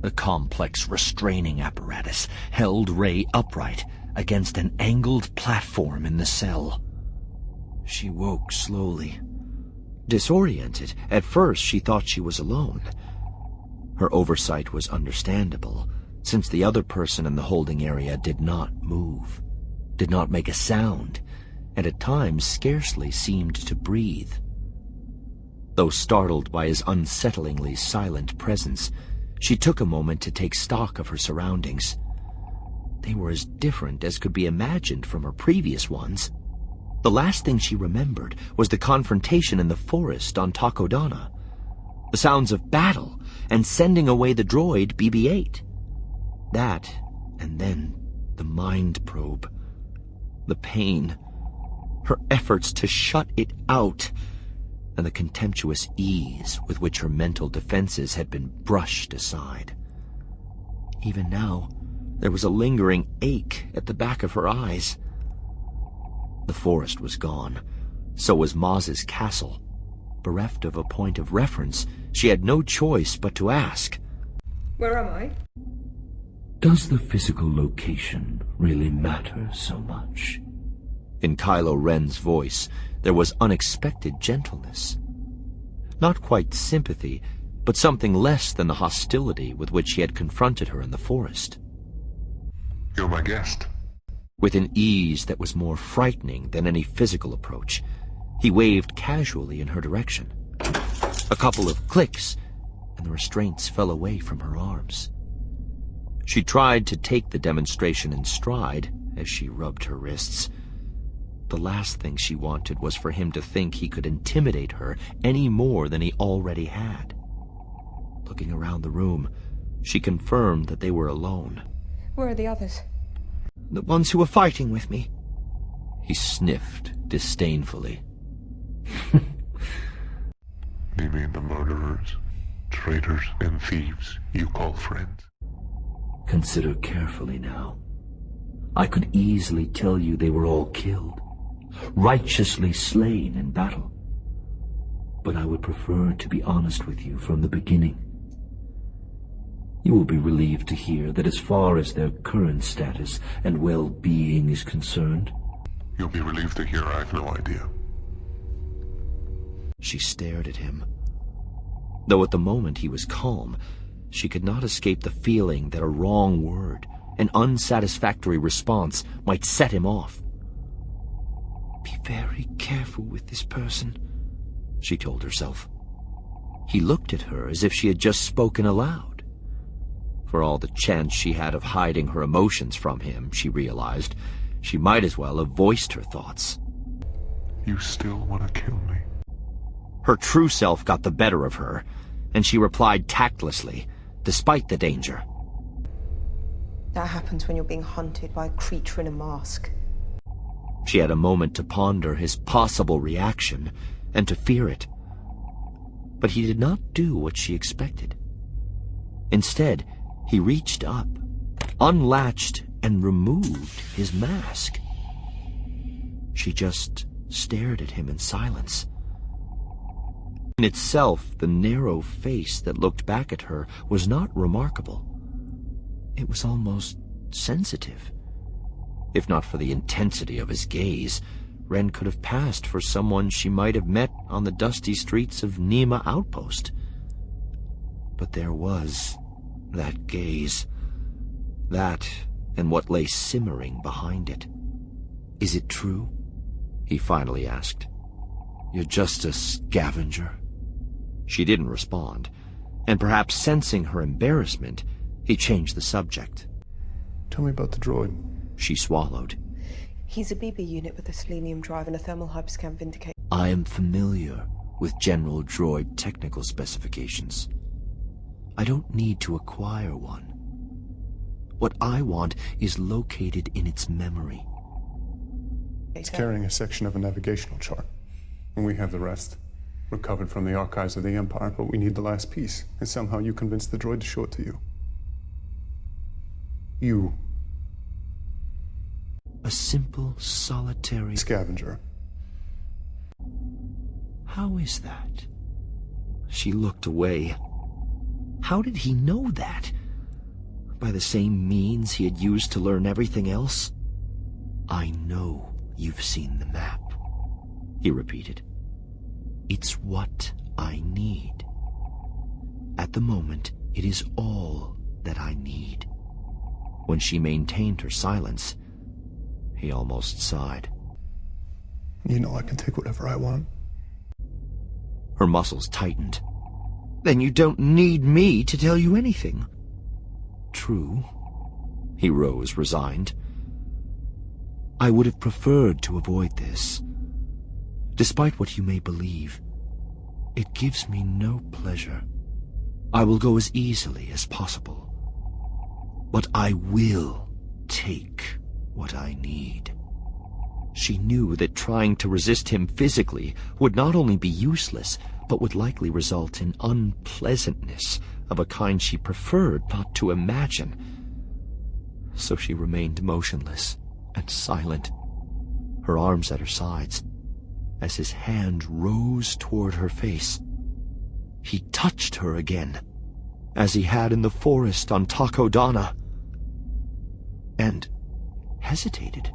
The complex restraining apparatus held Rey upright against an angled platform in the cell. She woke slowly. Disoriented, at first she thought she was alone. Her oversight was understandable, since the other person in the holding area did not move, did not make a sound, and at times scarcely seemed to breathe. Though startled by his unsettlingly silent presence, she took a moment to take stock of her surroundings. They were as different as could be imagined from her previous ones. The last thing she remembered was the confrontation in the forest on Takodana, the sounds of battle and sending away the droid BB-8. That, and then the mind probe. The pain, her efforts to shut it out, and the contemptuous ease with which her mental defenses had been brushed aside. Even now, there was a lingering ache at the back of her eyes. The forest was gone. So was Maz's castle. Bereft of a point of reference, she had no choice but to ask, "Where am I?" Does the physical location really matter so much? In Kylo Ren's voice, there was unexpected gentleness. Not quite sympathy, but something less than the hostility with which he had confronted her in the forest. "You're my guest." With an ease that was more frightening than any physical approach, he waved casually in her direction. A couple of clicks, and the restraints fell away from her arms. She tried to take the demonstration in stride as she rubbed her wrists. The last thing she wanted was for him to think he could intimidate her any more than he already had. Looking around the room, she confirmed that they were alone. "Where are the others?" "The ones who were fighting with me." He sniffed disdainfully. You mean the murderers, traitors, and thieves you call friends? Consider carefully now. I could easily tell you they were all killed, righteously slain in battle. But I would prefer to be honest with you from the beginning. You will be relieved to hear that as far as their current status and well-being is concerned... You'll be relieved to hear I have no idea. She stared at him. Though at the moment he was calm, she could not escape the feeling that a wrong word, an unsatisfactory response, might set him off. "Be very careful with this person," she told herself. He looked at her as if she had just spoken aloud. For all the chance she had of hiding her emotions from him, she realized, she might as well have voiced her thoughts. You still want to kill me? Her true self got the better of her, and she replied tactlessly, despite the danger. That happens when you're being hunted by a creature in a mask. She had a moment to ponder his possible reaction and to fear it. But he did not do what she expected. Instead, he reached up, unlatched, and removed his mask. She just stared at him in silence. In itself, the narrow face that looked back at her was not remarkable. It was almost sensitive. If not for the intensity of his gaze, Ren could have passed for someone she might have met on the dusty streets of Nima Outpost. But there was that gaze. That, and what lay simmering behind it. "Is it true?" he finally asked. "You're just a scavenger?" She didn't respond, and perhaps sensing her embarrassment, he changed the subject. Tell me about the droid. She swallowed. He's a BB unit with a selenium drive and a thermal hyperscan vindicator. I am familiar with general droid technical specifications. I don't need to acquire one. What I want is located in its memory. It's carrying a section of a navigational chart, and we have the rest. Recovered from the archives of the Empire, but we need the last piece, and somehow you convinced the droid to show it to you. You. A simple, solitary... scavenger. How is that? She looked away. How did he know that? by the same means he had used to learn everything else? "I know you've seen the map," he repeated. "It's what I need. At the moment, it is all that I need." When she maintained her silence, he almost sighed. You know I can take whatever I want. Her muscles tightened. "Then you don't need me to tell you anything." "True." He rose, resigned. "I would have preferred to avoid this. Despite what you may believe, it gives me no pleasure. I will go as easily as possible. But I will take what I need." She knew that trying to resist him physically would not only be useless, but would likely result in unpleasantness of a kind she preferred not to imagine. So she remained motionless and silent, her arms at her sides, as his hand rose toward her face. He touched her again, as he had in the forest on Takodana, and hesitated.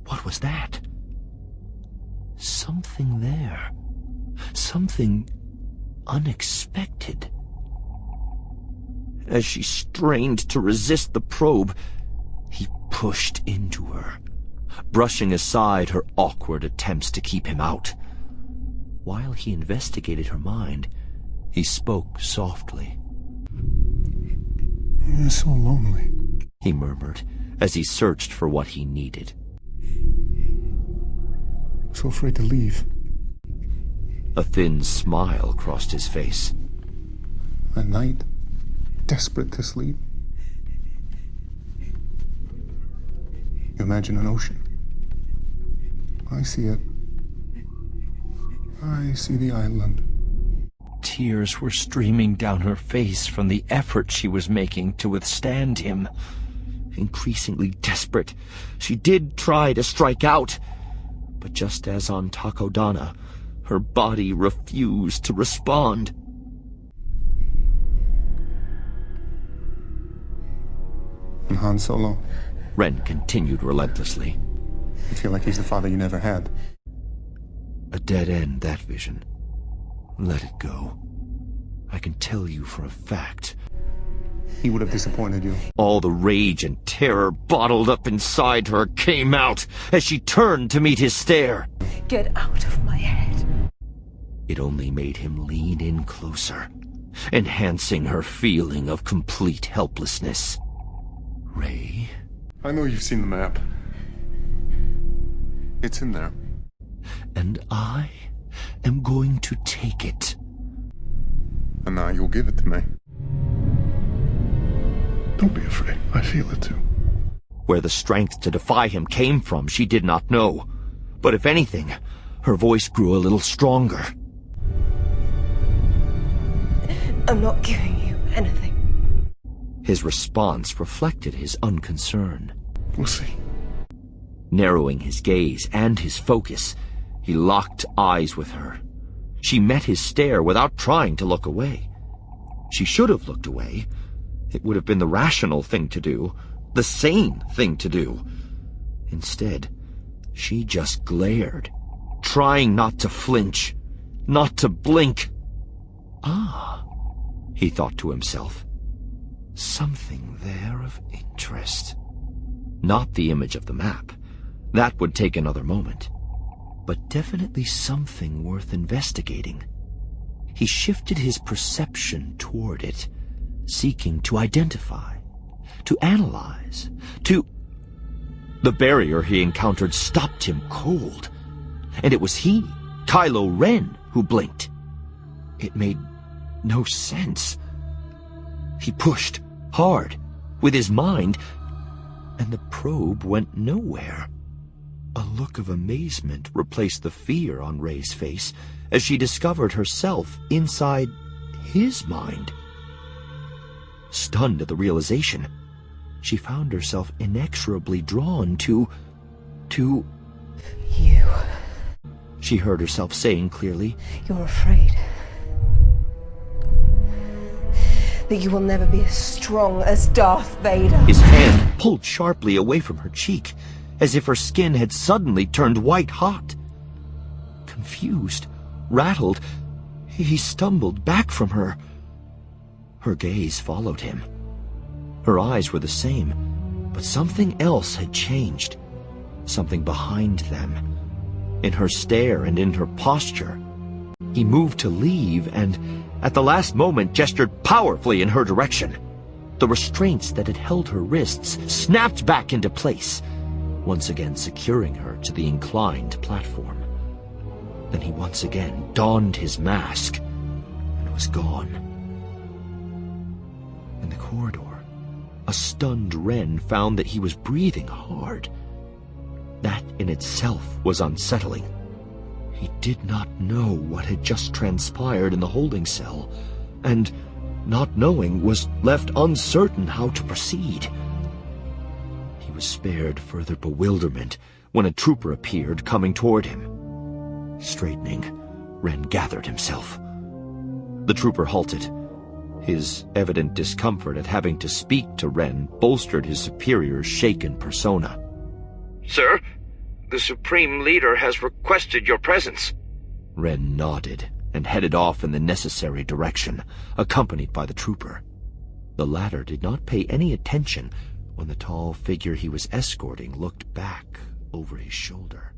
What was that? Something there. Something unexpected. As she strained to resist the probe, he pushed into her, brushing aside her awkward attempts to keep him out. While he investigated her mind, he spoke softly. "You're so lonely," he murmured, as he searched for what he needed. "So afraid to leave. A thin smile crossed his face. At night, desperate to sleep. You imagine an ocean. I see it. I see the island." Tears were streaming down her face from the effort she was making to withstand him. Increasingly desperate, she did try to strike out, but just as on Takodana, her body refused to respond. And Han Solo, Ren continued relentlessly. you feel like he's the father you never had. A dead end, that vision. Let it go. I can tell you for a fact. He would have disappointed you. All the rage and terror bottled up inside her came out as she turned to meet his stare. Get out of my head. It only made him lean in closer, enhancing her feeling of complete helplessness. Rey? I know you've seen the map. It's in there. And I am going to take it. And now you'll give it to me. Don't be afraid. I feel it too. Where the strength to defy him came from, she did not know. But if anything, her voice grew a little stronger. I'm not giving you anything. His response reflected his unconcern. We'll see. Narrowing his gaze and his focus, he locked eyes with her. She met his stare without trying to look away. She should have looked away. It would have been the rational thing to do, the sane thing to do. Instead, she just glared, trying not to flinch, not to blink. Ah, he thought to himself. Something there of interest. Not the image of the map. That would take another moment. But definitely something worth investigating. He shifted his perception toward it, seeking to identify, to analyze, to... The barrier he encountered stopped him cold. And it was he, Kylo Ren, who blinked. It made no sense. He pushed hard, with his mind, and the probe went nowhere. A look of amazement replaced the fear on Rey's face as she discovered herself inside his mind. Stunned at the realization, she found herself inexorably drawn to... You. She heard herself saying clearly. You're afraid. That you will never be as strong as Darth Vader. His hand pulled sharply away from her cheek, as if her skin had suddenly turned white-hot. Confused, rattled, he stumbled back from her. Her gaze followed him. Her eyes were the same, but something else had changed. Something behind them. In her stare and in her posture. He moved to leave and, at the last moment, gestured powerfully in her direction. The restraints that had held her wrists snapped back into place, once again securing her to the inclined platform. Then he once again donned his mask and was gone. In the corridor, a stunned Ren found that he was breathing hard. That in itself was unsettling. He did not know what had just transpired in the holding cell, and, not knowing, was left uncertain how to proceed. He was spared further bewilderment when a trooper appeared coming toward him. Straightening, Ren gathered himself. The trooper halted. His evident discomfort at having to speak to Ren bolstered his superior's shaken persona. Sir, the Supreme Leader has requested your presence. Ren nodded and headed off in the necessary direction, accompanied by the trooper. The latter did not pay any attention when the tall figure he was escorting looked back over his shoulder.